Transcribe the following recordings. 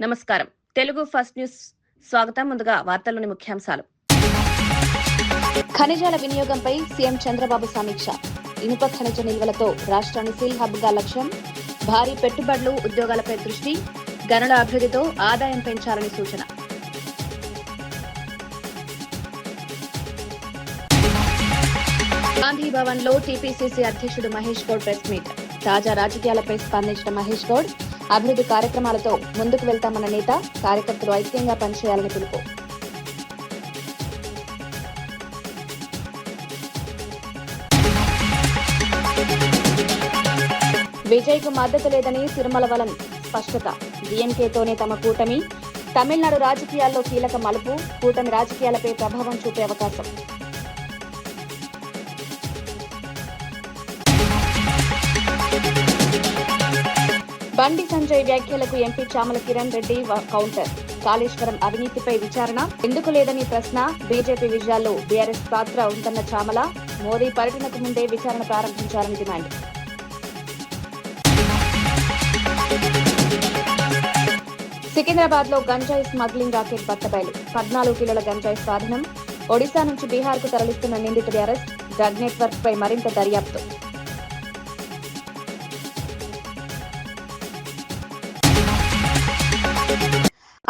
నమస్కారం. Telugu first news స్వాగతం. ముందుగా వార్తల్లోని ముఖ్యాంశాలు. ఖనిజాల వినియోగంపై సీఎం చంద్రబాబు సమీక్ష. ఇనుప ఖనిజ నిల్వలతో రాష్ట్రాన్ని సిల్ హబ్ గా లక్ష్యం. భారీ పెట్టుబడులు, ఉద్యోగాలపై దృష్టి. గనుల అభివృద్ధితో ఆదాయం పెంచాలని సూచన. గాంధీ భవన్ లో టీపీసీసీ అధ్యక్షుడు మహేష్ గౌడ్ ప్రెస్ మీట్. తాజా రాజకీయాలపై స్పందించిన మహేష్ గౌడ్ అభివృద్ధి కార్యక్రమాలతో ముందుకు వెళ్తామన్న నేత, కార్యకర్తలు ఐక్యంగా పనిచేయాలని పిలుపు. విజయ్ కు మద్దతు లేదని తిరుమలవలన్ స్పష్టత. డీఎంకేతోనే తమ కూటమి. తమిళనాడు రాజకీయాల్లో కీలక మలుపు. కూటమి రాజకీయాలపై ప్రభావం చూపే అవకాశం. బండి సంజయ్ వ్యాఖ్యలకు ఎంపీ చామల కిరణ్ రెడ్డి కౌంటర్. కాళేశ్వరం అవినీతిపై విచారణ ఎందుకు లేదని ప్రశ్న. బీజేపీ విజయాల్లో బీఆర్ఎస్ పాత్ర ఉందన్న చామల. మోదీ పర్యటనకు ముందే విచారణ ప్రారంభించాలని డిమాండ్. సికింద్రాబాద్ లో గంజాయి స్మగ్లింగ్ రాకెట్ బట్టబయలు. 14 కిలోల గంజాయి స్వాధీనం. ఒడిశా నుంచి బీహార్ కు తరలిస్తున్న నిందితుడి అరెస్ట్. డ్రగ్ నెట్వర్క్ పై మరింత దర్యాప్తు.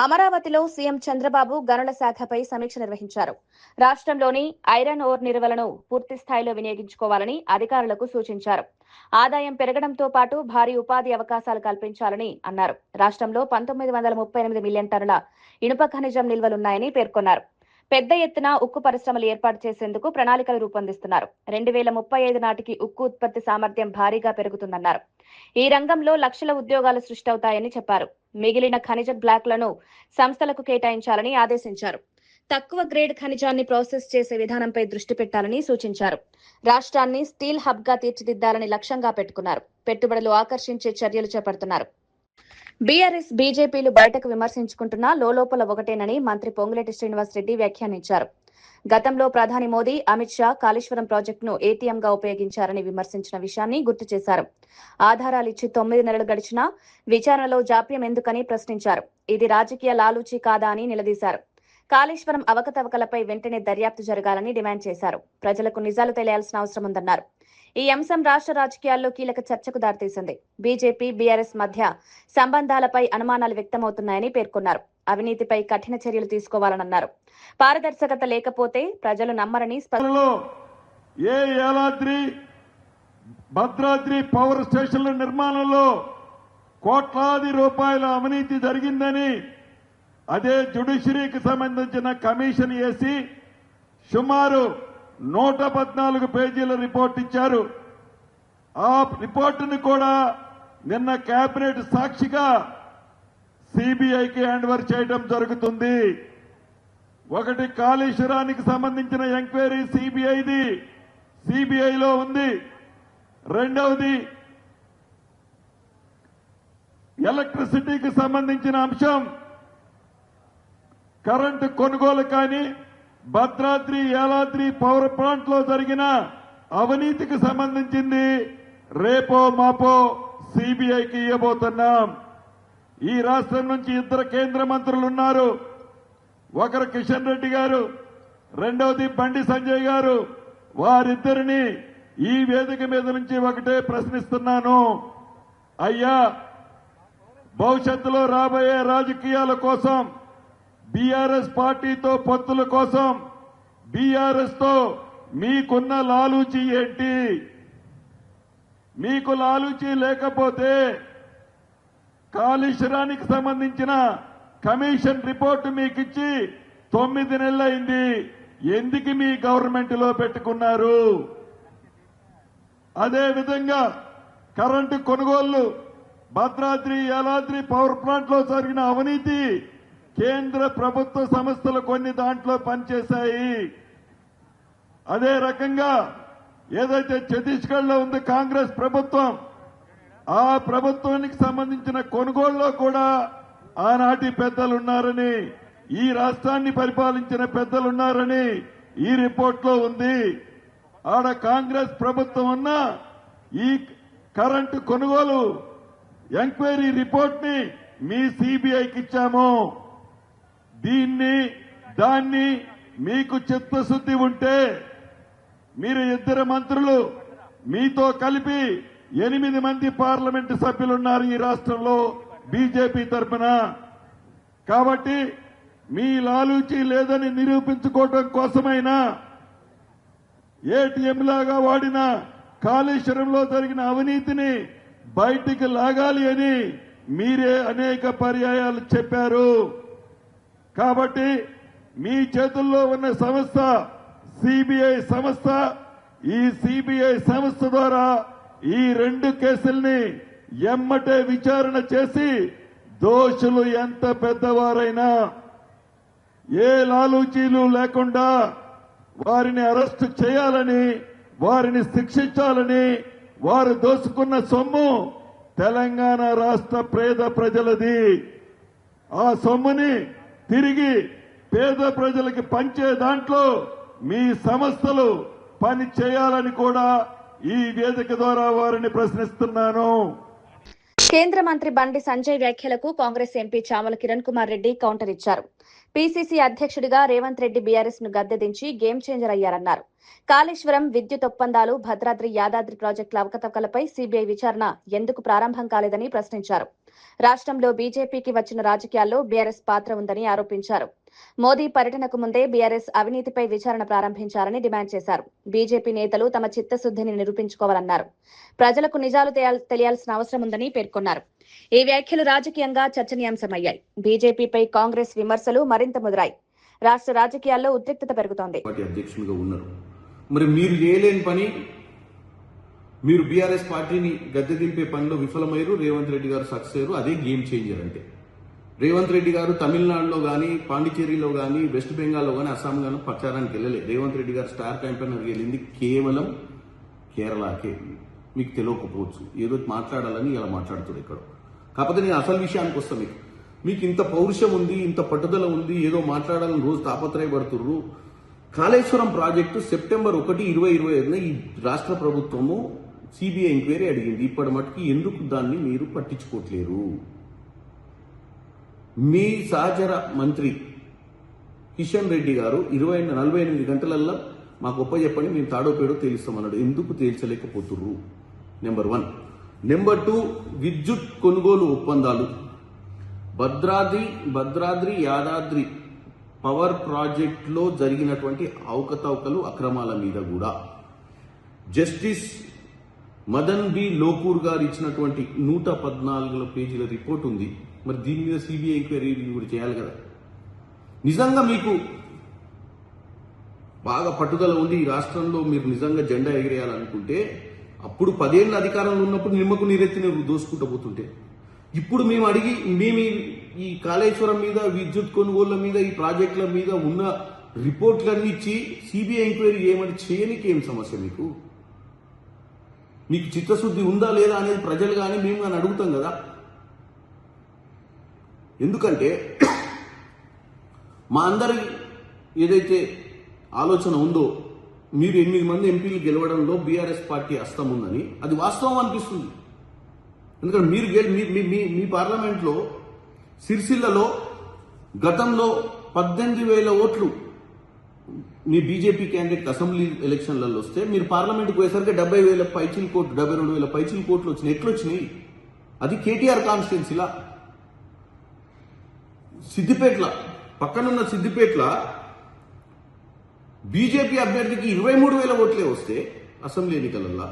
అమరావతిలో సీఎం చంద్రబాబు గనుల శాఖపై సమీక్ష నిర్వహించారు. రాష్ట్రంలోని ఐరన్ ఓర్ నిల్వలను పూర్తి స్థాయిలో వినియోగించుకోవాలని అధికారులకు సూచించారు. ఆదాయం పెరగడంతో పాటు భారీ ఉపాధి అవకాశాలు కల్పించాలని అన్నారు. రాష్ట్రంలో 1938 మిలియన్ టన్నుల ఇనుప ఖనిజం నిల్వలున్నాయని పేర్కొన్నారు. పెద్ద ఎత్తున ఉక్కు పరిశ్రమలు ఏర్పాటు చేసేందుకు ప్రణాళికలు రూపొందిస్తున్నారు. 2035 నాటికి ఉక్కు ఉత్పత్తి సామర్థ్యం భారీగా పెరుగుతుందన్నారు. ఈ రంగంలో లక్షల ఉద్యోగాలు సృష్టివుతాయని చెప్పారు. మిగిలిన ఖనిజ బ్లాక్లను సంస్థలకు కేటాయించాలని ఆదేశించారు. తక్కువ గ్రేడ్ ఖనిజాన్ని ప్రాసెస్ చేసే విధానంపై దృష్టి పెట్టాలని సూచించారు. రాష్ట్రాన్ని స్టీల్ హబ్ గా తీర్చిదిద్దాలని లక్ష్యంగా పెట్టుకున్నారు. పెట్టుబడులు ఆకర్షించే చర్యలు చేపడుతున్నారు. బీఆర్ఎస్, బీజేపీలు బయటకు విమర్శించుకుంటున్నా లోలోపల ఒకటేనని మంత్రి పొంగులేటి శ్రీనివాసరెడ్డి వ్యాఖ్యానించారు. గతంలో ప్రధాని మోదీ, అమిత్ షా కాళేశ్వరం ప్రాజెక్టును ఏటీఎంగా ఉపయోగించారని విమర్శించిన విషయాన్ని గుర్తు చేశారు. ఆధారాలిచ్చి 9 నెలలు గడిచినా విచారణలో జాప్యం ఎందుకని ప్రశ్నించారు. ఇది రాజకీయ లాలూచీ కాదా అని నిలదీశారు. కాళేశ్వరం అవకతవకలపై వెంటనే దర్యాప్తు జరగాలని డిమాండ్ చేశారు. ప్రజలకు నిజాలు తెలియాల్సిన అవసరం ఉందన్నారు. ఈ అంశం రాష్ట్ర రాజకీయాల్లో కీలక చర్చకు దారితీసింది. బీజేపీ, బీఆర్ఎస్ మధ్య సంబంధాలపై అనుమానాలు వ్యక్తమవుతున్నాయని పేర్కొన్నారు. అవినీతిపై కఠిన చర్యలు తీసుకోవాలన్నారు. పారదర్శకత లేకపోతే ప్రజలు నమ్మరని భద్రాద్రి పవర్ స్టేషన్ల నిర్మాణంలో కోట్లాది రూపాయల అవినీతి జరిగిందని అదే జ్యుడిషియరీకి సంబంధించిన కమిషన్ వేసి సుమారు 114 పేజీల రిపోర్ట్ ఇచ్చారు. ఆ రిపోర్టును కూడా నిన్న కేబినెట్ సాక్షిగా సిబిఐకి హ్యాండ్ ఓవర్ చేయడం జరుగుతుంది. ఒకటి కాళేశ్వరానికి సంబంధించిన ఎంక్వైరీ సిబిఐలో ఉంది. రెండవది ఎలక్ట్రిసిటీకి సంబంధించిన అంశం, కరెంటు కొనుగోలు కానీ భద్రాద్రి, యాదాద్రి పవర్ ప్లాంట్ లో జరిగిన అవినీతికి సంబంధించింది రేపో మాపో సిబిఐకి ఇవ్వబోతున్నాం. ఈ రాష్ట్రం నుంచి 2 కేంద్ర మంత్రులు ఉన్నారు. ఒకరు కిషన్ రెడ్డి గారు, రెండవది బండి సంజయ్ గారు. వారిద్దరిని ఈ వేదిక మీద నుంచి ఒకటే ప్రశ్నిస్తున్నాను. అయ్యా, భవిష్యత్తులో రాబోయే రాజకీయాల కోసం, బీఆర్ఎస్ పార్టీతో పొత్తుల కోసం బీఆర్ఎస్ తో మీకున్న లాలూచీ ఏంటి? మీకు లాలూచీ లేకపోతే కాళేశ్వరానికి సంబంధించిన కమిషన్ రిపోర్టు మీకిచ్చి 9 నెలలైంది. ఎందుకు మీ గవర్నమెంట్ లో పెట్టుకున్నారు? అదేవిధంగా కరెంటు కొనుగోళ్లు, భద్రాద్రి, యాదాద్రి పవర్ ప్లాంట్ లో జరిగిన అవినీతి కేంద్ర ప్రభుత్వ సంస్థలు కొన్ని దాంట్లో పనిచేశాయి. అదే రకంగా ఏదైతే ఛత్తీస్గఢ్ లో ఉంది కాంగ్రెస్ ప్రభుత్వం, ఆ ప్రభుత్వానికి సంబంధించిన కొనుగోళ్లలో కూడా ఆనాటి పెద్దలున్నారని, ఈ రాష్ట్రాన్ని పరిపాలించిన పెద్దలున్నారని ఈ రిపోర్ట్లో ఉంది. ఆడ కాంగ్రెస్ ప్రభుత్వం ఉన్న ఈ కరెంటు కొనుగోలు ఎంక్వైరీ రిపోర్ట్ ని మీ సిబిఐకి ఇచ్చాము. దాన్ని మీకు చిత్తశుద్ధి ఉంటే మీరు ఇద్దరు మంత్రులు మీతో కలిపి 8 మంది పార్లమెంటు సభ్యులున్నారు ఈ రాష్ట్రంలో బీజేపీ తరఫున. కాబట్టి మీ లాలూచీ లేదని నిరూపించుకోవడం కోసమైనా ఏటీఎం లాగా వాడిన కాళేశ్వరంలో జరిగిన అవినీతిని బయటికి లాగాలి అని మీరే అనేక పర్యాయాలు చెప్పారు. కాబట్టి మీ చేతుల్లో ఉన్న సంస్థ సిబిఐ సంస్థ. ఈ సిబిఐ సంస్థ ద్వారా ఈ 2 కేసుల్ని ఎమ్మటే విచారణ చేసి దోషులు ఎంత పెద్దవారైనా ఏ లాలూచీలు లేకుండా వారిని అరెస్టు చేయాలని, వారిని శిక్షించాలని. వారు దోసుకున్న సొమ్ము తెలంగాణ రాష్ట్ర పేద ప్రజలది. ఆ సొమ్ముని తిరిగి పేద ప్రజలకి పంచే దాంట్లో మీ సంస్థలు పని చేయాలని కూడా ఈ వేదిక ద్వారా వారిని ప్రశ్నిస్తున్నాను. కేంద్ర మంత్రి బండి సంజయ్ వ్యాఖ్యలకు కాంగ్రెస్ ఎంపీ చామల కిరణ్ కుమార్ రెడ్డి కౌంటర్ ఇచ్చారు. పీసీసీ అధ్యక్షుడిగా రేవంత్ రెడ్డి బీఆర్ఎస్ ను గద్దెదించి గేమ్ చేంజర్ అయ్యారన్నారు. కాళేశ్వరం, విద్యుత్ ఒప్పందాలు, భద్రాద్రి, యాదాద్రి ప్రాజెక్టుల అవకతవకలపై సీబీఐ విచారణ ఎందుకు ప్రారంభం కాలేదని ప్రశ్నించారు. రాష్ట్రంలో బీజేపీకి వచ్చిన రాజకీయాల్లో బీఆర్ఎస్ పాత్ర ఉందని ఆరోపించారు. మోదీ పర్యటనకు ముందే బీఆర్ఎస్ అవినీతిపై విచారణ ప్రారంభించారని డిమాండ్ చేశారు. బీజేపీ నేతలు తమ చిత్తశుద్ధిని నిరూపించుకోవాలన్నారు. ప్రజలకు నిజాలు తెలియాల్సిన అవసరం ఉందని పేర్కొన్నారు. ఈ వ్యాఖ్యలు రాజకీయంగా చర్చనీయాంశమయ్యాయి. బీజేపీపై కాంగ్రెస్ విమర్శలు మరింత ముదిరాయి. రాష్ట్ర రాజకీయాల్లో ఉద్రిక్తత పెరుగుతోంది. అధ్యక్షులుగా ఉన్నారు, మరి మీరు చేయలేని పని, మీరు బీఆర్ఎస్ పార్టీని గద్దె దింపే పనిలో విఫలమయ్యారు. రేవంత్ రెడ్డి గారు సక్సెస్ అయ్యారు. అదే గేమ్ చేంజర్ అంటే. రేవంత్ రెడ్డి గారు తమిళనాడులో కానీ, పాండిచేరిలో కానీ, వెస్ట్ బెంగాల్లో కానీ, అస్సాం గాను ప్రచారానికి వెళ్ళలే. రేవంత్ రెడ్డి గారు స్టార్ క్యాంపెయినర్ వెళ్ళింది కేవలం కేరళకే. మీకు తెలియకపోవచ్చు, ఏదో మాట్లాడాలని ఇలా మాట్లాడుతాడు ఇక్కడ. కాకపోతే నేను అసలు విషయానికి వస్తాను. మీకు ఇంత పౌరుషం ఉంది, ఇంత పట్టుదల ఉంది, ఏదో మాట్లాడాలని రోజు తాపత్రయపడుతుర్రు. కాళేశ్వరం ప్రాజెక్టు సెప్టెంబర్ 1, 2025 ఈ రాష్ట్ర ప్రభుత్వము సిబిఐ ఎంక్వైరీ అడిగింది. ఇప్పటి మటుకు ఎందుకు దాన్ని మీరు పట్టించుకోవట్లేరు? మీ సహచర మంత్రి కిషన్ రెడ్డి గారు 48 గంటలల్లో మాకు గొప్ప చెప్పండి, మేము తాడో పేడో తేలుస్తామన్నాడు. ఎందుకు తేల్చలేకపోతుర్రు? నెంబర్ 1. నెంబర్ 2, విద్యుత్ కొనుగోలు ఒప్పందాలు, భద్రాద్రి యాదాద్రి పవర్ ప్రాజెక్టులో జరిగినటువంటి అవకతవకలు, అక్రమాల మీద కూడా జస్టిస్ మదన్ బి లోకూర్ గారు ఇచ్చినటువంటి 114 పేజీల రిపోర్ట్ ఉంది. మరి దీని మీద సిబిఐ ఎంక్వైరీ కూడా చేయాలి కదా. నిజంగా మీకు బాగా పట్టుదల ఉండి ఈ రాష్ట్రంలో మీరు నిజంగా జెండా ఎగిరేయాలనుకుంటే, అప్పుడు 10 ఏళ్ళ అధికారంలో ఉన్నప్పుడు నిమ్మకు నీరెత్తిన దోసుకుంటూ పోతుంటే, ఇప్పుడు మేము ఈ కాళేశ్వరం మీద, విద్యుత్ కొనుగోళ్ల మీద, ఈ ప్రాజెక్టుల మీద ఉన్న రిపోర్ట్లన్నీ ఇచ్చి సిబిఐ ఎంక్వైరీ ఏమని చేయడానికి ఏం సమస్య? మీకు చిత్తశుద్ధి ఉందా లేదా అనేది ప్రజలు కానీ మేము కానీ అడుగుతాం కదా. ఎందుకంటే మా అందరి ఏదైతే ఆలోచన ఉందో, మీరు 8 మంది ఎంపీలు గెలవడంలో బీఆర్ఎస్ పార్టీ హస్తం ఉందని, అది వాస్తవం అనిపిస్తుంది. ఎందుకంటే మీ పార్లమెంట్లో సిరిసిల్లలో గతంలో 18,000 ఓట్లు మీ బీజేపీ క్యాండిడేట్ అసెంబ్లీ ఎలక్షన్లలో వస్తే, మీరు పార్లమెంట్కి పోయేసరికి 70,000 పైచీల కోట్లు, 72,000 పైచీల కోట్లు వచ్చినాయి. ఎట్లొచ్చినాయి? అది కేటీఆర్ కాన్స్టిట్యున్సీలా. సిద్దిపేటల పక్కనున్న సిద్దిపేటల బీజేపీ అభ్యర్థికి 23,000 ఓట్లే వస్తే అసెంబ్లీ ఎన్నికలలో,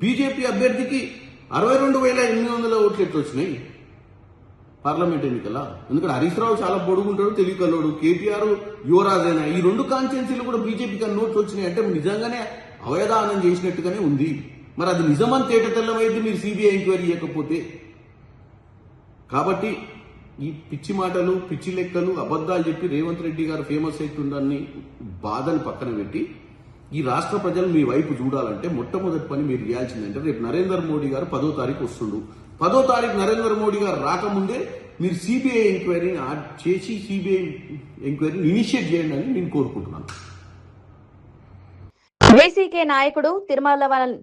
బీజేపీ అభ్యర్థికి 62,800 ఓట్లు ఎట్లా వచ్చినాయి పార్లమెంట్ ఎన్నికల? ఎందుకంటే హరీష్ రావు చాలా పొడుగుంటాడు, తెలివికల్లోడు. కేటీఆర్ యువరాజైనా ఈ 2 కాన్స్టిట్యున్సీలు కూడా బీజేపీకి నోట్లు వచ్చినాయి అంటే నిజంగానే అవయదానం చేసినట్టుగానే ఉంది. మరి అది నిజమని తేట తెల్లమైంది మీరు సిబిఐ ఎంక్వైరీ చేయకపోతే. కాబట్టి ఈ పిచ్చి మాటలు, పిచ్చి లెక్కలు, అబద్దాలు చెప్పి రేవంత్ రెడ్డి గారు ఫేమస్ అవుతుండని బాధను పక్కన పెట్టి, ఈ రాష్ట్ర ప్రజలు మీ వైపు చూడాలంటే మొట్టమొదటి పని మీరు చేయాల్సిందంటే, రేపు నరేంద్ర మోడీ గారు 10వ తారీఖు వస్తుండు. 10వ తారీఖు నరేంద్ర మోడీ గారు రాకముందే మీరు సిబిఐ ఎంక్వైరీని చేసి సిబిఐ ఎంక్వైరీని ఇనిషియేట్ చేయండి అని నేను కోరుకుంటున్నాను. వైసీకే నాయకుడు తిరుమలవన్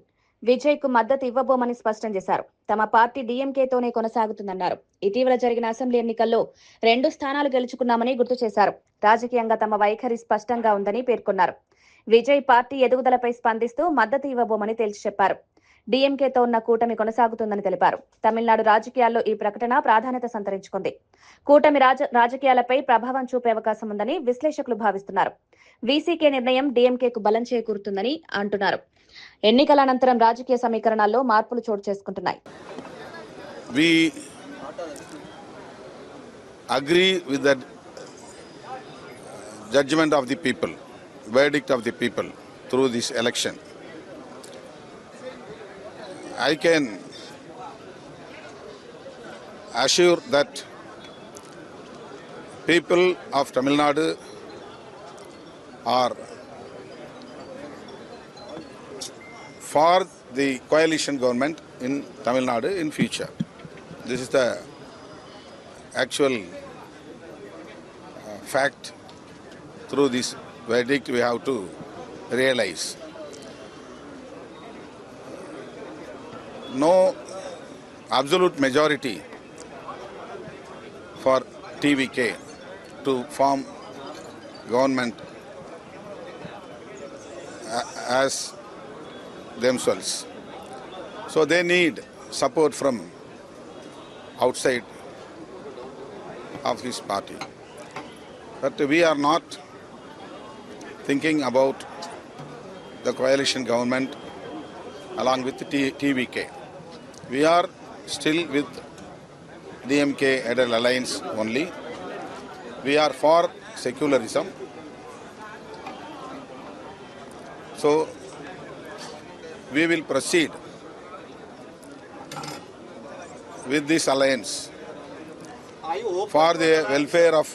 విజయ్ కు మద్దతు ఇవ్వబోమని స్పష్టం చేశారు. తమ పార్టీ డీఎంకేతోనే కొనసాగుతుందన్నారు. ఇటీవల జరిగిన అసెంబ్లీ ఎన్నికల్లో 2 స్థానాలు గెలుచుకున్నామని గుర్తు చేశారు. రాజకీయంగా తమ వైఖరి స్పష్టంగా ఉందని పేర్కొన్నారు. విజయ్ పార్టీ ఎదుగుదలపై స్పందిస్తూ మద్దతు ఇవ్వబోమని తేల్చి చెప్పారు. డీఎంకేతో ఉన్న కూటమి కొనసాగుతుందని తెలిపారు. తమిళనాడు రాజకీయాల్లో ఈ ప్రకటన ప్రాధాన్యత సంతరించుకుంది. కూటమి రాజకీయాలపై ప్రభావం చూపే అవకాశం ఉందని విశ్లేషకులు భావిస్తున్నారు. వీసీకే నిర్ణయం డీఎంకేకు బలం చేకూరుతుందని అంటున్నారు. ఎన్నికల అనంతరం రాజకీయ సమీకరణాల్లో మార్పులు చోటు చేసుకుంటున్నాయి. We agree with the judgment of the people, verdict of the people through this election. I can assure that people of Tamil Nadu are for the coalition government in Tamil Nadu in future. This is the actual fact. Through this verdict we have to realize. No absolute majority for TVK to form government as themselves. So they need support from outside of his party. But we are not thinking about the coalition government along with the TVK. We are still with DMK headed alliance only. We are for secularism. So we will proceed with this alliance for the welfare of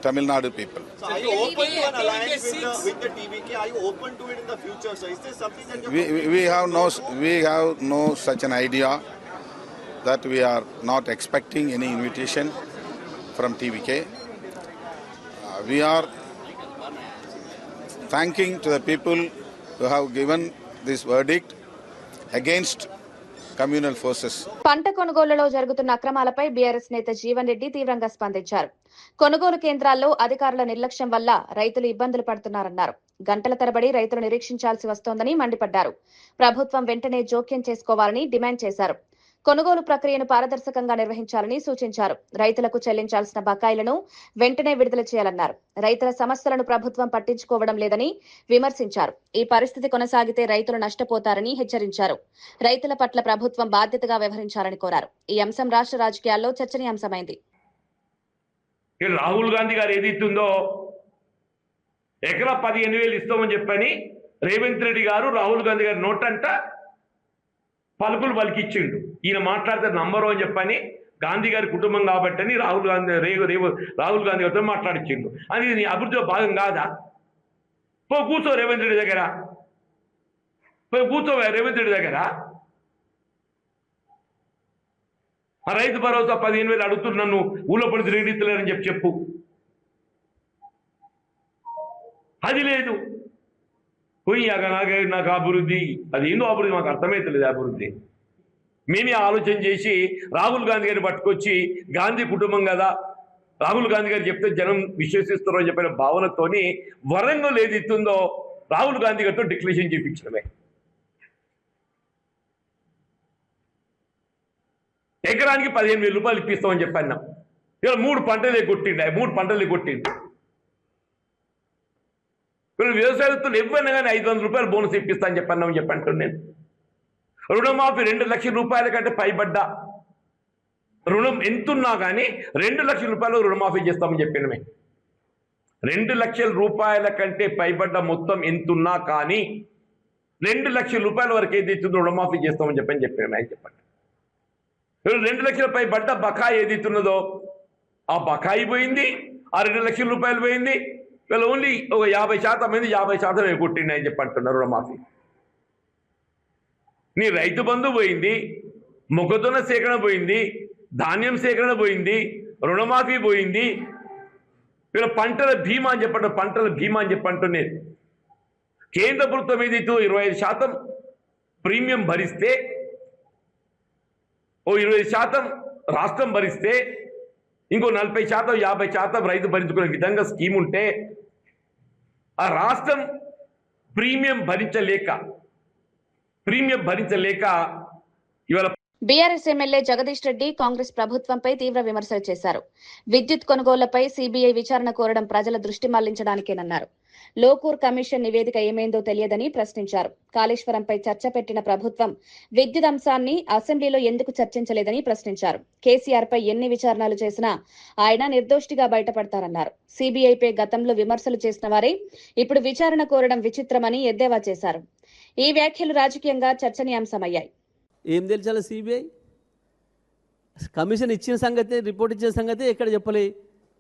Tamil Nadu people. So are you open to an alliance with the TVK? Are you open to it in the future? So is this something that We have no such an idea, that we are not expecting any invitation from TVK. We are thanking to the people who have given this verdict against communal forces. పంట కొనుగోలులో జరుగుతున్న అక్రమాలపై BRS నేత జీవన్ రెడ్డి తీవ్రంగా స్పందించారు. కొనుగోలు కేంద్రాల్లో అధికారుల నిర్లక్ష్యం వల్ల రైతులు ఇబ్బందులు పడుతున్నారన్నారు. గంటల తరబడి రైతులు నిరీక్షించాల్సి వస్తోందని మండిపడ్డారు. ప్రభుత్వం వెంటనే జోక్యం చేసుకోవాలని డిమాండ్ చేశారు. కొనుగోలు ప్రక్రియను పారదర్శకంగా నిర్వహించాలని సూచించారు. రైతులకు చెల్లించాల్సిన బకాయిలను వెంటనే విడుదల చేయాలన్నారు. రైతుల సమస్యలను ప్రభుత్వం పట్టించుకోవడం లేదని విమర్శించారు. ఈ పరిస్థితి కొనసాగితే రైతులు నష్టపోతారని హెచ్చరించారు. రైతుల పట్ల ప్రభుత్వం బాధ్యతగా వ్యవహరించాలని కోరారు. ఈ అంశం రాష్ట్ర రాజకీయాల్లో చర్చనీయాంశమైంది. రాహుల్ గాంధీ గారు ఏదైతుందో ఎకరా 15,000 ఇస్తామని చెప్పని రేవంత్ రెడ్డి గారు రాహుల్ గాంధీ గారి నోటంట పలుకులు పలికిచ్చిండు. ఈయన మాట్లాడితే నంబరు అని చెప్పని గాంధీ గారి కుటుంబం కాబట్టని రాహుల్ గాంధీ గారితో మాట్లాడిచ్చిండు. అది నీ అభివృద్ధిలో భాగం కాదా? కూర్చో రేవంత్ రెడ్డి దగ్గర, కూర్చో రేవంత్ రెడ్డి దగ్గర. ఆ రైతు భరోసా 15,000 అడుగుతున్నా, నన్ను ఊళ్ళో పడి తిరిగిలేరని చెప్పు. అది లేదు. పోయాక నాకు అభివృద్ధి, అది ఏందో అభివృద్ధి మాకు అర్థమైతలేదు. అభివృద్ధి మేమే ఆలోచన చేసి రాహుల్ గాంధీ గారిని పట్టుకొచ్చి, గాంధీ కుటుంబం కదా, రాహుల్ గాంధీ గారు చెప్తే జనం విశ్వసిస్తారు అని చెప్పిన భావనతోని వరంగల్ ఏది ఇస్తుందో రాహుల్ గాంధీ గారితో డిక్లరేషన్ చేయించడమే. ఎకరానికి 15,000 రూపాయలు ఇప్పిస్తామని చెప్పాను. ఇలా 3 పంటలే కొట్టిండు. వీళ్ళు వ్యవసాయస్తులు ఎవరైనా కానీ 500 రూపాయలు బోనస్ ఇప్పిస్తా అని చెప్పంటున్నాను నేను. రుణమాఫీ 2 లక్షల రూపాయల కంటే పైబడ్డ రుణం ఎంతున్నా కానీ 2 లక్షల రూపాయలు రుణమాఫీ చేస్తామని చెప్పినమే. 2 లక్షల రూపాయల కంటే పైబడ్డ మొత్తం ఎంతున్నా కానీ 2 లక్షల రూపాయల వరకు ఏదైతుందో రుణమాఫీ చేస్తామని చెప్పినమే అని చెప్పండి. 2 లక్షల పైబడ్డ బకాయి ఏదైతున్నదో ఆ బకాయి పోయింది, ఆ 2 లక్షల రూపాయలు పోయింది. వీళ్ళు ఓన్లీ ఒక 50% మంది 50% కొట్టిండి అని చెప్పంటున్నారు రుణమాఫీ. నీ రైతు బంధు పోయింది, మొక్కజొన్న సేకరణ పోయింది, ధాన్యం సేకరణ పోయింది, రుణమాఫీ పోయింది. వీళ్ళ పంటల బీమా అని చెప్పంటున్నారు. కేంద్ర ప్రభుత్వం ఏదైతే 25% ప్రీమియం భరిస్తే ఓ 20% రాష్ట్రం భరిస్తే ఇంకో 40% 50% రైతు భరించుకునే విధంగా స్కీమ్ ఉంటే ఆ రాష్ట్రం ప్రీమియం భరించలేక ఇవాళ బీఆర్ఎస్ ఎమ్మెల్యే జగదీష్ రెడ్డి కాంగ్రెస్ ప్రభుత్వంపై తీవ్ర విమర్శలు చేశారు. విద్యుత్ కొనుగోళ్లపై సీబీఐ విచారణ కోరడం ప్రజల దృష్టి మళ్లించడానికేనన్నారు. లోకూర్ కమిషన్ నివేదిక ఏమైందో తెలియదని ప్రశ్నించారు. కాళేశ్వరంపై చర్చ పెట్టిన ప్రభుత్వం విద్యుత్ అంశాన్ని అసెంబ్లీలో ఎందుకు చర్చించలేదని ప్రశ్నించారు. కేసీఆర్ పై ఎన్ని విచారణలు చేసినా ఆయన నిర్దోషిగా బయటపడతారన్నారు. సీబీఐపై గతంలో విమర్శలు చేసిన వారే ఇప్పుడు విచారణ కోరడం విచిత్రమని ఎద్దేవా చేశారు. ఈ వ్యాఖ్యలు రాజకీయంగా చర్చనీయాంశమయ్యాయి. ఏం తెలిసాల సిబిఐ కమిషన్ ఇచ్చిన సంగతి, రిపోర్ట్ ఇచ్చిన సంగతి ఎక్కడ చెప్పలే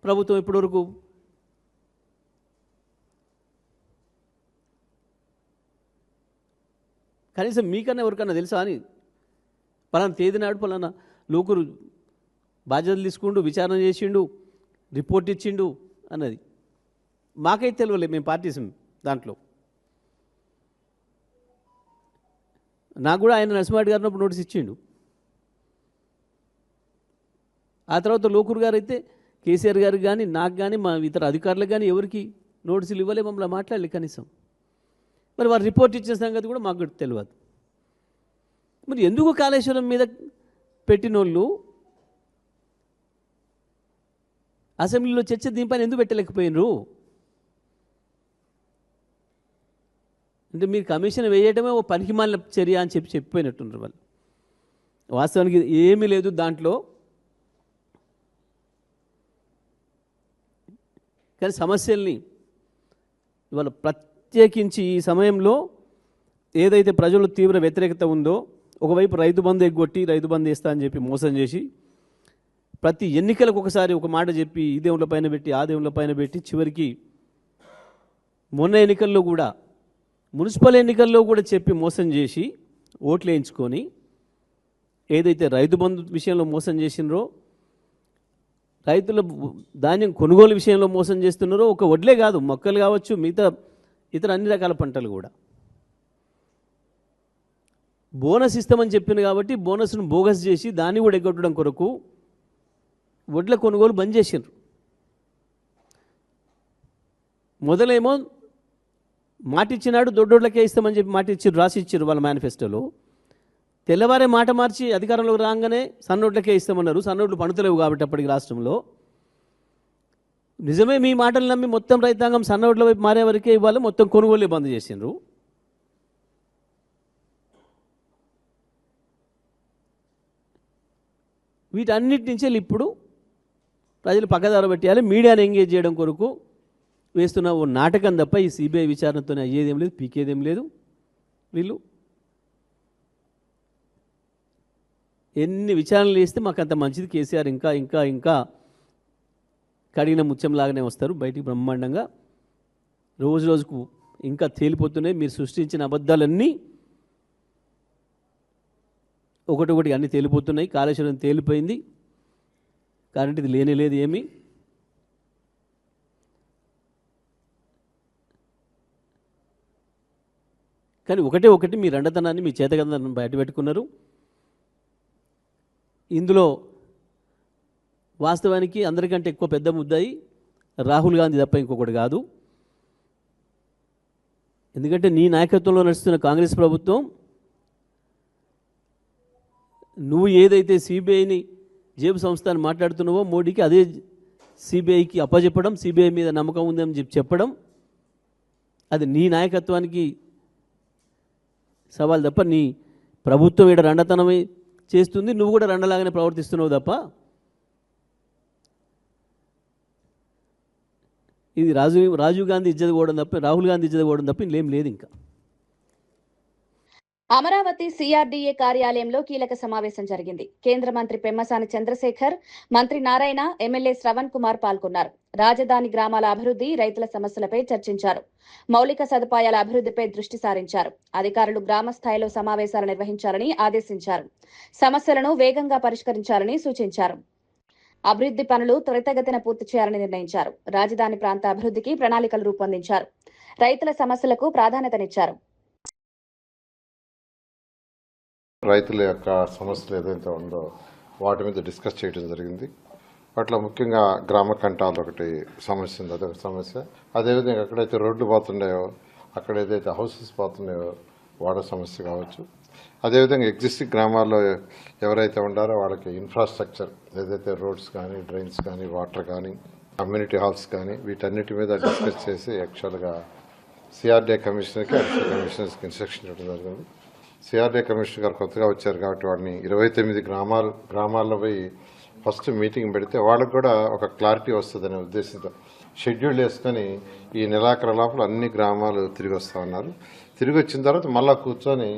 ప్రభుత్వం ఇప్పటివరకు. కనీసం మీకన్నా ఎవరికన్నా తెలుసా అని పలానా తేదీ నాడు పలానా లోకరు బాధ్యతలు తీసుకుండు, విచారణ చేసిండు, రిపోర్ట్ ఇచ్చిండు అన్నది మాకైతే తెలియలే. మేము పార్టీసం దాంట్లో. నాకు కూడా ఆయన నరసింహారెడ్డి గారు ఉన్నప్పుడు నోటీస్ ఇచ్చిండు. ఆ తర్వాత లోకూర్ గారు అయితే కేసీఆర్ గారికి కానీ నాకు కానీ మా ఇతర అధికారులకు కానీ ఎవరికి నోటీసులు ఇవ్వలే, మమ్మల్ని మాట్లాడలే కనీసం. మరి వారు రిపోర్ట్ ఇచ్చిన సంగతి కూడా మాకు తెలియదు. మరి ఎందుకు కాళేశ్వరం మీద పెట్టినోళ్ళు అసెంబ్లీలో చర్చ దీనిపైన ఎందుకు పెట్టలేకపోయినరు? అంటే మీరు కమిషన్ వేయటమే ఓ పనికిమాలిన చర్య అని చెప్పిపోయినట్టున్నారు వాళ్ళు. వాస్తవానికి ఏమీ లేదు దాంట్లో. కానీ సమస్యల్ని ఇవాళ ప్రత్యేకించి ఈ సమయంలో ఏదైతే ప్రజలు తీవ్ర వ్యతిరేకత ఉందో, ఒకవైపు రైతు బంధు ఎగ్గొట్టి రైతు బంధు వేస్తా అని చెప్పి మోసం చేసి, ప్రతి ఎన్నికలకు ఒకసారి ఒక మాట చెప్పి ఈ దేవుళ్ళ పైన పెట్టి ఆ దేవుళ్ళ పైన పెట్టి, చివరికి మొన్న ఎన్నికల్లో కూడా మున్సిపల్ ఎన్నికల్లో కూడా చెప్పి మోసం చేసి ఓట్లు వేయించుకొని ఏదైతే రైతు బంధు విషయంలో మోసం చేసినారో, రైతుల ధాన్యం కొనుగోలు విషయంలో మోసం చేస్తున్నారో, ఒక వడ్లే కాదు మొక్కలు కావచ్చు, మిగతా ఇతర అన్ని రకాల పంటలు కూడా. బోనస్ ఇస్తామని చెప్పింది కాబట్టి బోనస్ను బోగస్ చేసి దాన్ని కూడా ఎగ్గొట్టడం కొరకు వడ్ల కొనుగోలు బంద్ చేసిండ్రు. మొదలేమో మాటిచ్చినాడు దొడ్డోడ్లకే ఇస్తామని చెప్పి మాట ఇచ్చారు, రాసి ఇచ్చారు వాళ్ళ మేనిఫెస్టోలో. తెల్లవారే మాట మార్చి అధికారంలోకి రాగానే సన్నోట్లకే ఇస్తామన్నారు. సన్నోట్లు పండుతలేవు కాబట్టి అప్పటికి రాష్ట్రంలో. నిజమే, మీ మాటలు నమ్మి మొత్తం రైతాంగం సన్నోట్ల వైపు మారే వరకే ఇవాళ మొత్తం కొనుగోలు బంద్ చేసిండ్రు. వీటన్నిటి నుంచి ఇప్పుడు ప్రజలు పక్కదారి పెట్టేయాలి, మీడియాని ఎంగేజ్ చేయడం కొరకు వేస్తున్న ఓ నాటకం తప్ప ఈ సిబిఐ విచారణతోనే అయ్యేదేం లేదు, పీకేదేం లేదు. వీళ్ళు ఎన్ని విచారణలు చేస్తే మాకు అంత మంచిది. కేసీఆర్ ఇంకా ఇంకా ఇంకా కడిగిన ముత్యంలాగానే వస్తారు బయటికి బ్రహ్మాండంగా. రోజు రోజుకు ఇంకా తేలిపోతున్నాయి. మీరు సృష్టించిన అబద్ధాలన్నీ ఒకటొకటి అన్నీ తేలిపోతున్నాయి. కాళేశ్వరం తేలిపోయింది, కరెంట్ ఇది లేనే లేదు ఏమీ. కానీ ఒకటి మీ రండతనాన్ని, మీ చేతగంధాన్ని బయటపెట్టుకున్నారు. ఇందులో వాస్తవానికి అందరికంటే ఎక్కువ పెద్ద ముద్దాయి రాహుల్ గాంధీ తప్ప ఇంకొకటి కాదు. ఎందుకంటే నీ నాయకత్వంలో నడుస్తున్న కాంగ్రెస్ ప్రభుత్వం నువ్వు ఏదైతే సిబిఐని జేబు సంస్థ అని మాట్లాడుతున్నావో, మోడీకి అదే సిబిఐకి అప్పచెప్పడం, సిబిఐ మీద నమ్మకం ఉందని చెప్పడం, అది నీ నాయకత్వానికి సవాల్ తప్ప నీ ప్రభుత్వం ఇక్కడ రండతనమే చేస్తుంది. నువ్వు కూడా రండలాగానే ప్రవర్తిస్తున్నావు తప్ప ఇది రాజీవ్ గాంధీ ఇజ్జత పోవడం తప్ప, రాహుల్ గాంధీ ఇజ్జత పోవడం తప్ప ఇంకేం లేదు. ఇంకా అమరావతి సిఆర్డీఏ కార్యాలయంలో కీలక సమావేశం జరిగింది. కేంద్ర మంత్రి పెమ్మసాని చంద్రశేఖర్, మంత్రి నారాయణ, ఎమ్మెల్యే శ్రవణ్ కుమార్ పాల్గొన్నారు. రాజధాని గ్రామాల అభివృద్ధి, రైతుల సమస్యలపై చర్చించారు. మౌలిక సదుపాయాల అభివృద్ధిపై దృష్టి సారించారు. అధికారులు గ్రామ స్థాయిలో సమావేశాలు నిర్వహించాలని ఆదేశించారు. సమస్యలను వేగంగా పరిష్కరించాలని సూచించారు. అభివృద్ధి పనులు త్వరితగతిన పూర్తి చేయాలని నిర్ణయించారు. రాజధాని ప్రాంత అభివృద్ధికి ప్రణాళికలు రూపొందించారు. రైతుల సమస్యలకు ప్రాధాన్యతనిచ్చారు. రైతుల యొక్క సమస్యలు ఏదైతే ఉందో వాటి మీద డిస్కస్ చేయడం జరిగింది. వాటిలో ముఖ్యంగా గ్రామ కంటాలు ఒకటి సమస్య ఉంది, అదొక సమస్య. అదేవిధంగా ఎక్కడైతే రోడ్లు పోతున్నాయో, అక్కడ ఏదైతే హౌసెస్ పోతున్నాయో వాటర్ సమస్య కావచ్చు. అదేవిధంగా ఎగ్జిస్టింగ్ గ్రామాల్లో ఎవరైతే ఉండారో వాళ్ళకి ఇన్ఫ్రాస్ట్రక్చర్ ఏదైతే రోడ్స్ కానీ, డ్రైన్స్ కానీ, వాటర్ కానీ, కమ్యూనిటీ హాల్స్ కానీ వీటన్నిటి మీద డిస్కస్ చేసి యాక్చువల్గా సిఆర్డీఏ కమిషనర్కి, అడిషనల్ కమిషనర్స్కి ఇన్స్ట్రక్షన్ ఇవ్వడం జరిగింది. సిఆర్డీఏ కమిషనర్ గారు కొత్తగా వచ్చారు కాబట్టి వాడిని 29 గ్రామాల్లో పోయి ఫస్ట్ మీటింగ్ పెడితే వాళ్ళకు కూడా ఒక క్లారిటీ వస్తుందనే ఉద్దేశంతో షెడ్యూల్ వేసుకొని ఈ నెలాఖరు లోపల అన్ని గ్రామాలు తిరిగి వస్తూ ఉన్నారు. తిరిగి వచ్చిన తర్వాత మళ్ళీ కూర్చొని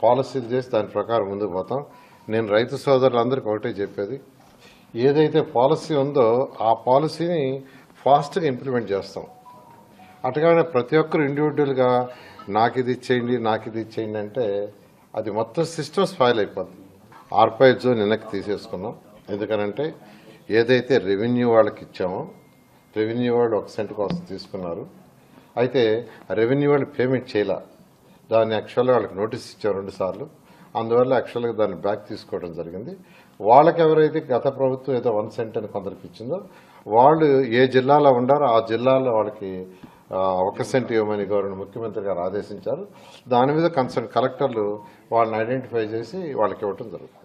పాలసీలు చేసి దాని ప్రకారం ముందుకు పోతాం. నేను రైతు సోదరులందరికీ ఒకటే చెప్పేది, ఏదైతే పాలసీ ఉందో ఆ పాలసీని ఫాస్ట్గా ఇంప్లిమెంట్ చేస్తాం. అటుగానే ప్రతి ఒక్కరు ఇండివిజువల్గా నాకు ఇది ఇచ్చేయండి అంటే అది మొత్తం సిస్టమ్ స్పాయిల్ అయిపోతుంది. ఆర్పైడ్ జోన్ వెనక్కి తీసేసుకున్నాం. ఎందుకనంటే ఏదైతే రెవెన్యూ వాళ్ళకి ఇచ్చామో రెవెన్యూ వాళ్ళు 1 సెంట్ కోసం తీసుకున్నారు. అయితే రెవెన్యూ వాళ్ళు పేమెంట్ చేయలే. దాన్ని యాక్చువల్గా వాళ్ళకి నోటీస్ ఇచ్చాం 2 సార్లు. అందువల్ల యాక్చువల్గా దాన్ని బ్యాక్ తీసుకోవడం జరిగింది. వాళ్ళకి ఎవరైతే గత ప్రభుత్వం ఏదో 1 సెంట్ అని కొందరికి ఇచ్చిందో వాళ్ళు ఏ జిల్లాలో ఉండారో ఆ జిల్లాలో వాళ్ళకి 1 సెంట్ ఇవ్వమని గవర్నమెంట్ ముఖ్యమంత్రి గారు ఆదేశించారు. దాని మీద కన్సర్న్ కలెక్టర్లు వాళ్ళని ఐడెంటిఫై చేసి వాళ్ళకి ఇవ్వటం జరుగుతుంది.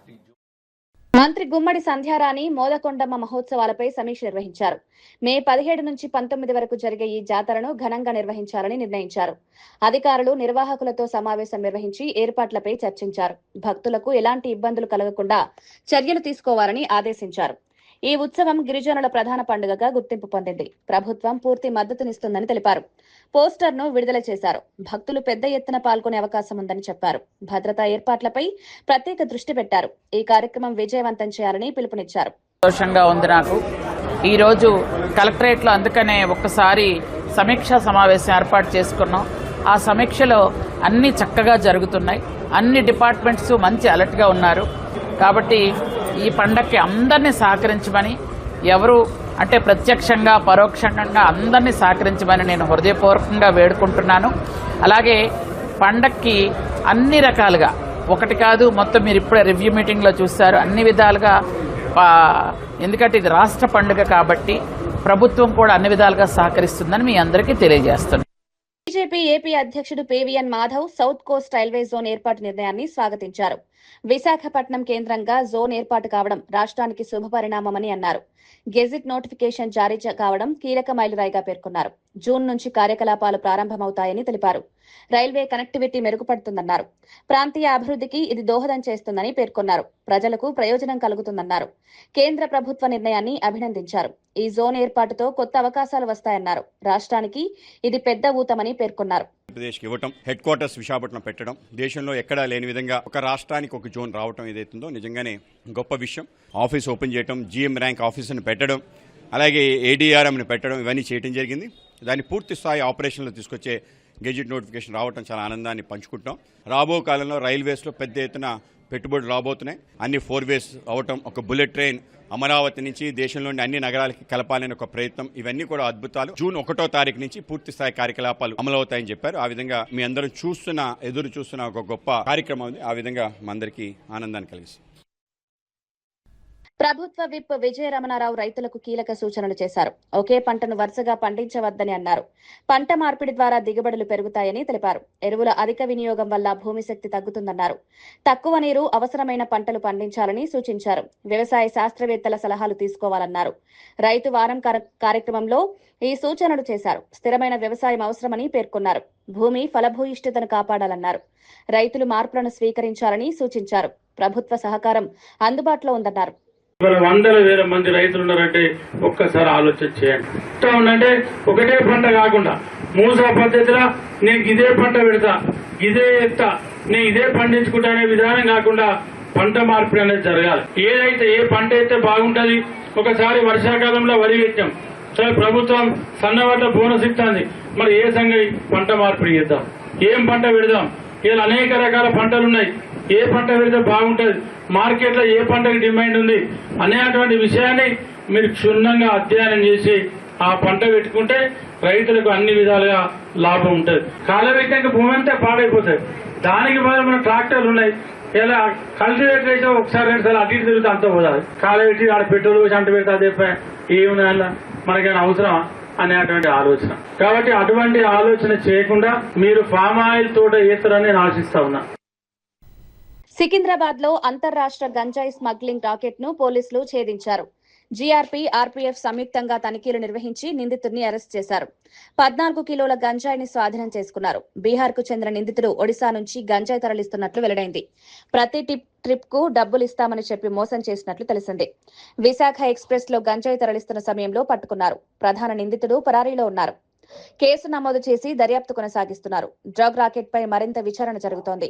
మంత్రి గుమ్మడి సంధ్యారాణి మోదకొండమ్మ మహోత్సవాలపై సమీక్ష నిర్వహించారు. మే 17 నుంచి 19 వరకు జరిగే ఈ జాతరను ఘనంగా నిర్వహించాలని నిర్ణయించారు. అధికారులు నిర్వాహకులతో సమావేశం నిర్వహించి ఏర్పాట్లపై చర్చించారు. భక్తులకు ఎలాంటి ఇబ్బందులు కలగకుండా చర్యలు తీసుకోవాలని ఆదేశించారు. ఈ ఉత్సవం గిరిజనుల ప్రధాన పండుగగా గుర్తింపు పొందింది. ప్రభుత్వం పూర్తి మద్దతునిస్తుందని తెలిపారు. పోస్టర్ను విడుదల చేశారు. భక్తులు పెద్ద ఎత్తున పాల్గొనే అవకాశం ఉందని చెప్పారు. భద్రతా ఏర్పాట్లపై ప్రత్యేక దృష్టి పెట్టారు. ఈ కార్యక్రమం విజయవంతం చేయాలని పిలుపునిచ్చారు. సంతోషంగా ఉంది నాకు. ఈరోజు కలెక్టరేట్లో అందుకనే ఒక్కసారి సమీక్షా సమావేశం ఏర్పాటు చేసుకున్నాం. ఆ సమీక్షలో అన్ని చక్కగా జరుగుతున్నాయి. అన్ని డిపార్ట్మెంట్స్ మంచి అలర్ట్గా ఉన్నారు. కాబట్టి ఈ పండగకి అందరినీ సహకరించమని, ఎవరు అంటే ప్రత్యక్షంగా పరోక్షంగా అందరినీ సహకరించమని నేను హృదయపూర్వకంగా వేడుకుంటున్నాను. అలాగే పండగకి అన్ని రకాలుగా ఒకటి కాదు, మొత్తం మీరు ఇప్పుడే రివ్యూ మీటింగ్లో చూస్తారు, అన్ని విధాలుగా, ఎందుకంటే ఇది రాష్ట్ర పండుగ కాబట్టి ప్రభుత్వం కూడా అన్ని విధాలుగా సహకరిస్తుందని మీ అందరికీ తెలియజేస్తున్నాను. బీజేపీ ఏపీ అధ్యక్షుడు PVN Madhav south coast railway zone ఏర్పాటు నిర్ణయాన్ని స్వాగతించారు. విశాఖపట్నం కేంద్రంగా జోన్ ఏర్పాటు కావడం రాష్ట్రానికి శుభపరిణామమని అన్నారు. గెజిట్ నోటిఫికేషన్ జారీ కావడం కీలక మైలురాయిగా పేర్కొన్నారు. జూన్ నుంచి కార్యకలాపాలు ప్రారంభమవుతాయని తెలిపారు. రైల్వే కనెక్టివిటీ మెరుగుపడుతుందన్నారు. ప్రాంతీయ అభివృద్ధికి ఇది దోహదం చేస్తుందని పేర్కొన్నారు. ప్రజలకు ప్రయోజనం కలుగుతుందన్నారు. కేంద్ర ప్రభుత్వ నిర్ణయాన్ని అభినందించారు. ఈ జోన్ ఏర్పాటుతో కొత్త అవకాశాలు వస్తాయన్నారు. రాష్ట్రానికి ఇది పెద్ద ఊతమని పేర్కొన్నారు. ఆంధ్రప్రదేశ్కి ఇవ్వటం, హెడ్ క్వార్టర్స్ విశాఖపట్నం పెట్టడం, దేశంలో ఎక్కడా లేని విధంగా ఒక రాష్ట్రానికి ఒక జోన్ రావటం ఏదైతుందో నిజంగానే గొప్ప విషయం. ఆఫీస్ ఓపెన్ చేయడం, జీఎం ర్యాంక్ ఆఫీసును పెట్టడం, అలాగే ఏడీఆర్ఎంని పెట్టడం, ఇవన్నీ చేయడం జరిగింది. దాన్ని పూర్తి స్థాయి ఆపరేషన్లో తీసుకొచ్చే గెజిట్ నోటిఫికేషన్ రావడం చాలా ఆనందాన్ని పంచుకుంటాం. రాబో కాలంలో రైల్వేస్లో పెద్ద ఎత్తున పెట్టుబడులు రాబోతున్నాయి. అన్ని 4 వేస్ అవటం, ఒక బుల్లెట్ ట్రైన్ అమరావతి నుంచి దేశంలోని అన్ని నగరాలకి కలపాలని ఒక ప్రయత్నం, ఇవన్నీ కూడా అద్భుతాలు. జూన్ 1వ తారీఖు నుంచి పూర్తి స్థాయి కార్యకలాపాలు అమలవుతాయని చెప్పారు. ఆ విధంగా మీ అందరూ ఎదురు చూస్తున్న ఒక గొప్ప కార్యక్రమం ఉంది. ఆ విధంగా మా అందరికీ ఆనందాన్ని కలిగిస్తుంది. ప్రభుత్వ విప్ విజయ రమణారావు రైతులకు కీలక సూచనలు చేశారు. ఒకే పంటను వరుసగా పండించవద్దని అన్నారు. పంట మార్పిడి ద్వారా దిగుబడులు పెరుగుతాయని తెలిపారు. ఎరువుల అధిక వినియోగం వల్ల భూమి శక్తి తగ్గుతుందన్నారు. తక్కువ నీరు అవసరమైన పంటలు పండించాలని సూచించారు. వ్యవసాయ శాస్త్రవేత్తల సలహాలు తీసుకోవాలన్నారు. రైతు వారం కార్యక్రమంలో ఈ సూచనలు చేశారు. స్థిరమైన వ్యవసాయం అవసరమని పేర్కొన్నారు. భూమి ఫలభూయిష్ఠతను కాపాడాలన్నారు. రైతులు మార్పులను స్వీకరించాలని సూచించారు. ప్రభుత్వ సహకారం అందుబాటులో ఉందన్నారు. వందల వేల మంది రైతులు ఉన్నారంటే ఒక్కసారి ఆలోచన చేయండి. అంటే ఒకటే పంట కాకుండా మూసా పద్ధతిలో నేను ఇదే పంట పెడతా, ఇదే ఎత్తా, నేను ఇదే పండించుకుంటా అనే విధానం కాకుండా పంట మార్పిడి అనేది జరగాలి. ఏదైతే ఏ పంట అయితే బాగుంటది. ఒకసారి వర్షాకాలంలో వరి పెట్టాం, సరే ప్రభుత్వం సన్నవడ్ల బోనస్ ఇస్తుంది, మరి ఏ సంగతి పంట మార్పిడి చేద్దాం, ఏం పంట పెడదాం. ఇలా అనేక రకాల పంటలు ఉన్నాయి. ఏ పంట పెడితే బాగుంటుంది, మార్కెట్లో ఏ పంటకి డిమాండ్ ఉంది అనేటువంటి విషయాన్ని మీరు క్షుణ్ణంగా అధ్యయనం చేసి ఆ పంట పెట్టుకుంటే రైతులకు అన్ని విధాలుగా లాభం ఉంటుంది. కాలవేగంగా భూమి అంతా పాడైపోతుంది. దానికి బదులు మన ట్రాక్టర్లు ఉన్నాయి, ఇలా కల్టివేటర్ అయితే ఒకసారి 2 సార్లు అటు ఇటు తిరుగుతూ అంతా పోదాది. కాలేజీ ఆడ పెట్రోల్ పోసి అంట పెడితే అదే ఏమున్నా మనకైనా అవసరమా అనేటువంటి ఆలోచన. కాబట్టి అటువంటి ఆలోచన చేయకుండా మీరు ఫామ్ ఆయిల్ తోట వేస్తారని నేను ఆశిస్తా ఉన్నా. సికింద్రాబాద్ లో అంతర్రాష్ట్ర గంజాయి స్మగ్లింగ్ రాకెట్ ను పోలీసులు ఛేదించారు. జీఆర్పీ, ఆర్పీఎఫ్ సంయుక్తంగా తనిఖీలు నిర్వహించి నిందితుడిని అరెస్ట్ చేశారు. 14 కిలోల గంజాయిని స్వాధీనం చేసుకున్నారు. బీహార్ కు చెందిన నిందితుడు ఒడిశా నుంచి గంజాయి తరలిస్తున్నట్లు వెల్లడైంది. ప్రతి ట్రిప్ కు డబ్బులు ఇస్తామని చెప్పి మోసం చేసినట్లు తెలిసింది. విశాఖ ఎక్స్ప్రెస్ లో గంజాయి తరలిస్తున్న సమయంలో పట్టుకున్నారు. ప్రధాన నిందితుడు పరారీలో ఉన్నారు. కేసు నమోదు చేసి దర్యాప్తు కొనసాగిస్తున్నారు. డ్రగ్ రాకెట్ పై మరింత విచారణ జరుగుతోంది.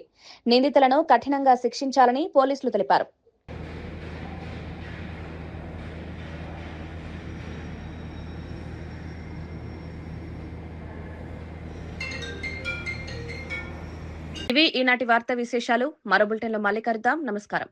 నిందితులను కఠినంగా శిక్షించాలని పోలీసులు తెలిపారు. ఇవి ఈనాటి వార్తా విశేషాలు. మరో బులెటిన్లో మళ్ళీ కలుద్దాం. నమస్కారం.